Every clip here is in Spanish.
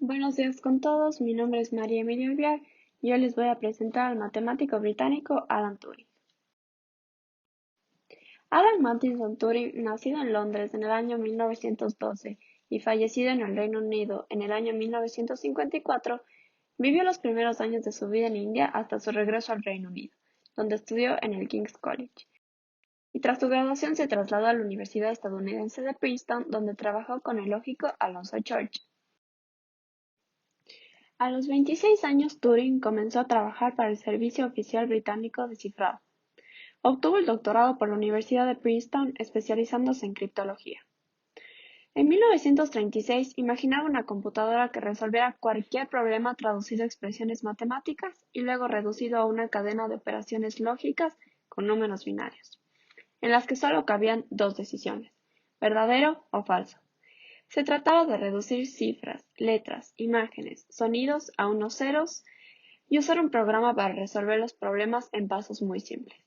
Buenos días con todos, mi nombre es María Emilia Ulviar y hoy les voy a presentar al matemático británico Alan Turing. Alan Macintosh Turing, nacido en Londres en el año 1912 y fallecido en el Reino Unido en el año 1954, vivió los primeros años de su vida en India hasta su regreso al Reino Unido, donde estudió en el King's College. Y tras su graduación se trasladó a la Universidad estadounidense de Princeton, donde trabajó con el lógico Alonzo Church. A los 26 años, Turing comenzó a trabajar para el Servicio Oficial Británico de Cifrado. Obtuvo el doctorado por la Universidad de Princeton, especializándose en criptología. En 1936, imaginaba una computadora que resolviera cualquier problema traducido a expresiones matemáticas y luego reducido a una cadena de operaciones lógicas con números binarios, en las que solo cabían dos decisiones: verdadero o falso. Se trataba de reducir cifras, letras, imágenes, sonidos a unos ceros y usar un programa para resolver los problemas en pasos muy simples.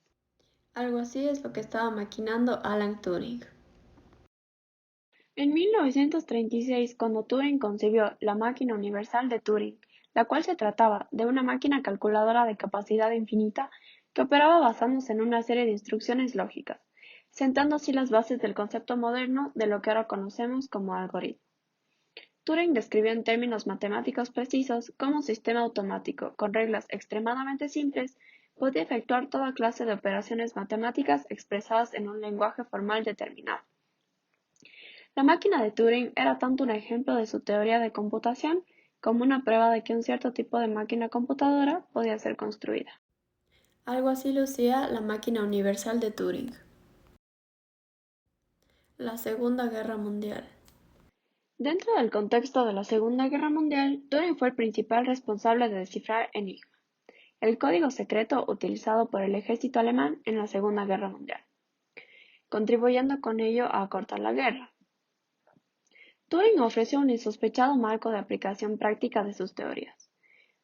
Algo así es lo que estaba maquinando Alan Turing. En 1936, cuando Turing concibió la máquina universal de Turing, la cual se trataba de una máquina calculadora de capacidad infinita que operaba basándose en una serie de instrucciones lógicas, sentando así las bases del concepto moderno de lo que ahora conocemos como algoritmo. Turing describió en términos matemáticos precisos cómo un sistema automático con reglas extremadamente simples podía efectuar toda clase de operaciones matemáticas expresadas en un lenguaje formal determinado. La máquina de Turing era tanto un ejemplo de su teoría de computación como una prueba de que un cierto tipo de máquina computadora podía ser construida. Algo así lucía la máquina universal de Turing. La Segunda Guerra Mundial. Dentro del contexto de la Segunda Guerra Mundial, Turing fue el principal responsable de descifrar Enigma, el código secreto utilizado por el ejército alemán en la Segunda Guerra Mundial, contribuyendo con ello a acortar la guerra. Turing ofreció un insospechado marco de aplicación práctica de sus teorías.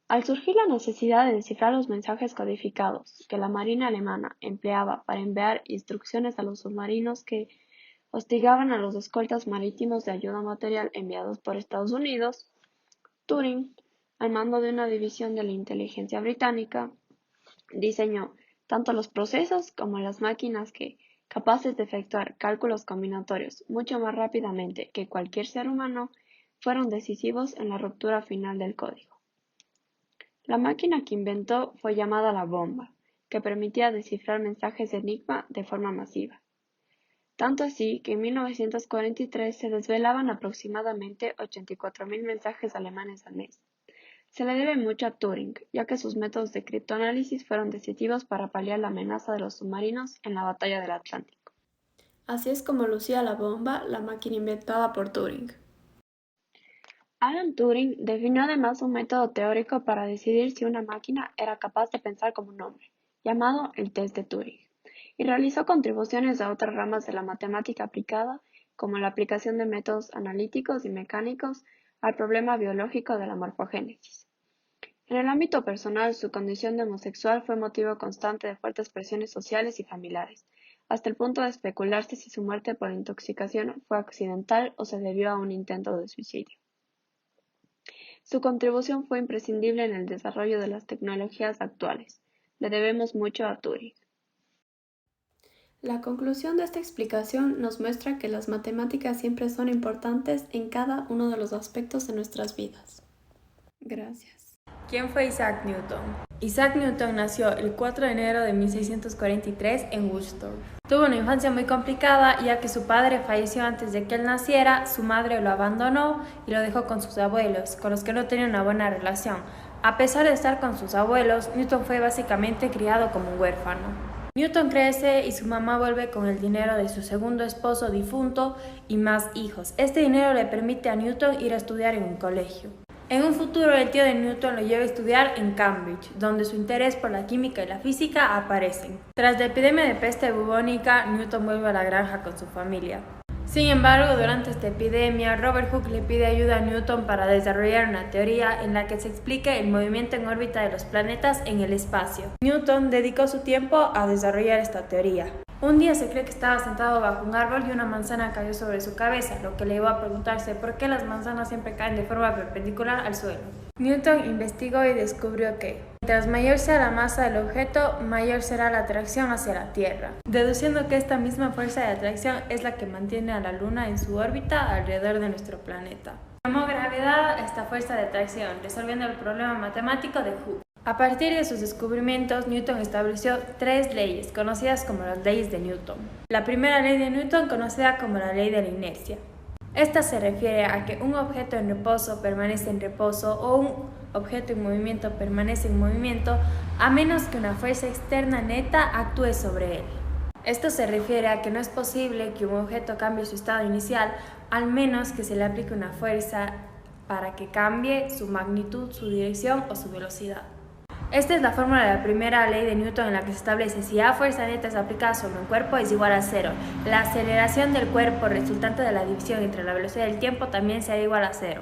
Al surgir la necesidad de descifrar los mensajes codificados que la Marina alemana empleaba para enviar instrucciones a los submarinos que hostigaban a los escoltas marítimos de ayuda material enviados por Estados Unidos, Turing, al mando de una división de la inteligencia británica, diseñó tanto los procesos como las máquinas que, capaces de efectuar cálculos combinatorios mucho más rápidamente que cualquier ser humano, fueron decisivos en la ruptura final del código. La máquina que inventó fue llamada la bomba, que permitía descifrar mensajes de Enigma de forma masiva. Tanto así que en 1943 se desvelaban aproximadamente 84.000 mensajes alemanes al mes. Se le debe mucho a Turing, ya que sus métodos de criptoanálisis fueron decisivos para paliar la amenaza de los submarinos en la batalla del Atlántico. Así es como lucía la bomba, la máquina inventada por Turing. Alan Turing definió además un método teórico para decidir si una máquina era capaz de pensar como un hombre, llamado el test de Turing, y realizó contribuciones a otras ramas de la matemática aplicada, como la aplicación de métodos analíticos y mecánicos al problema biológico de la morfogénesis. En el ámbito personal, su condición de homosexual fue motivo constante de fuertes presiones sociales y familiares, hasta el punto de especularse si su muerte por intoxicación fue accidental o se debió a un intento de suicidio. Su contribución fue imprescindible en el desarrollo de las tecnologías actuales. Le debemos mucho a Turing. La conclusión de esta explicación nos muestra que las matemáticas siempre son importantes en cada uno de los aspectos de nuestras vidas. Gracias. ¿Quién fue Isaac Newton? Isaac Newton nació el 4 de enero de 1643 en Worcester. Tuvo una infancia muy complicada, ya que su padre falleció antes de que él naciera, su madre lo abandonó y lo dejó con sus abuelos, con los que no tenía una buena relación. A pesar de estar con sus abuelos, Newton fue básicamente criado como un huérfano. Newton crece y su mamá vuelve con el dinero de su segundo esposo difunto y más hijos. Este dinero le permite a Newton ir a estudiar en un colegio. En un futuro, el tío de Newton lo lleva a estudiar en Cambridge, donde su interés por la química y la física aparecen. Tras la epidemia de peste bubónica, Newton vuelve a la granja con su familia. Sin embargo, durante esta epidemia, Robert Hooke le pide ayuda a Newton para desarrollar una teoría en la que se explique el movimiento en órbita de los planetas en el espacio. Newton dedicó su tiempo a desarrollar esta teoría. Un día se cree que estaba sentado bajo un árbol y una manzana cayó sobre su cabeza, lo que le llevó a preguntarse por qué las manzanas siempre caen de forma perpendicular al suelo. Newton investigó y descubrió que, mientras mayor sea la masa del objeto, mayor será la atracción hacia la Tierra, deduciendo que esta misma fuerza de atracción es la que mantiene a la Luna en su órbita alrededor de nuestro planeta. Llamó gravedad a esta fuerza de atracción, resolviendo el problema matemático de Hooke. A partir de sus descubrimientos, Newton estableció 3 leyes, conocidas como las leyes de Newton. La primera ley de Newton, conocida como la ley de la inercia. Esta se refiere a que un objeto en reposo permanece en reposo o un objeto en movimiento permanece en movimiento a menos que una fuerza externa neta actúe sobre él. Esto se refiere a que no es posible que un objeto cambie su estado inicial al menos que se le aplique una fuerza para que cambie su magnitud, su dirección o su velocidad. Esta es la fórmula de la primera ley de Newton en la que se establece si A fuerza neta es aplicada sobre un cuerpo es igual a 0. La aceleración del cuerpo resultante de la división entre la velocidad del tiempo también será igual a 0.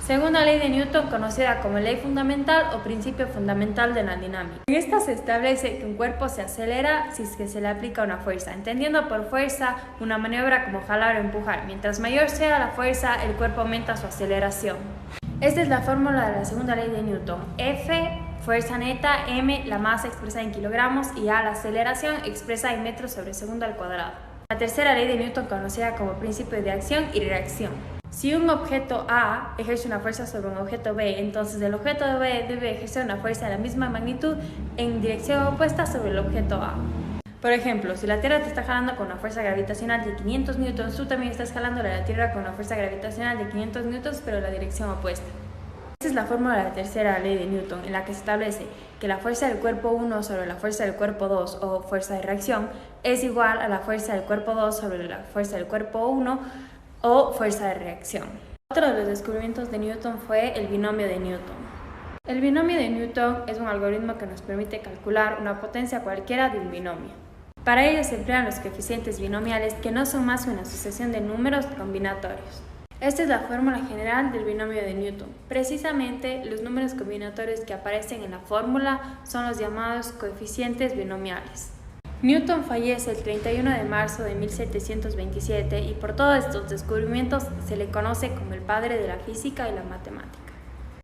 Segunda ley de Newton, conocida como ley fundamental o principio fundamental de la dinámica. En esta se establece que un cuerpo se acelera si es que se le aplica una fuerza, entendiendo por fuerza una maniobra como jalar o empujar. Mientras mayor sea la fuerza, el cuerpo aumenta su aceleración. Esta es la fórmula de la segunda ley de Newton. F, fuerza neta, m, la masa expresada en kilogramos y a, la aceleración expresada en metros sobre segundo al cuadrado. La tercera ley de Newton, conocida como principio de acción y reacción. Si un objeto A ejerce una fuerza sobre un objeto B, entonces el objeto B debe ejercer una fuerza de la misma magnitud en dirección opuesta sobre el objeto A. Por ejemplo, si la Tierra te está jalando con una fuerza gravitacional de 500 newtons, tú también estás jalando a la Tierra con una fuerza gravitacional de 500 newtons, pero en la dirección opuesta. Esta es la fórmula de la tercera ley de Newton, en la que se establece que la fuerza del cuerpo 1 sobre la fuerza del cuerpo 2, o fuerza de reacción, es igual a la fuerza del cuerpo 2 sobre la fuerza del cuerpo 1, o fuerza de reacción. Otro de los descubrimientos de Newton fue el binomio de Newton. El binomio de Newton es un algoritmo que nos permite calcular una potencia cualquiera de un binomio. Para ello se emplean los coeficientes binomiales, que no son más que una sucesión de números combinatorios. Esta es la fórmula general del binomio de Newton. Precisamente, los números combinatorios que aparecen en la fórmula son los llamados coeficientes binomiales. Newton fallece el 31 de marzo de 1727 y por todos estos descubrimientos se le conoce como el padre de la física y la matemática.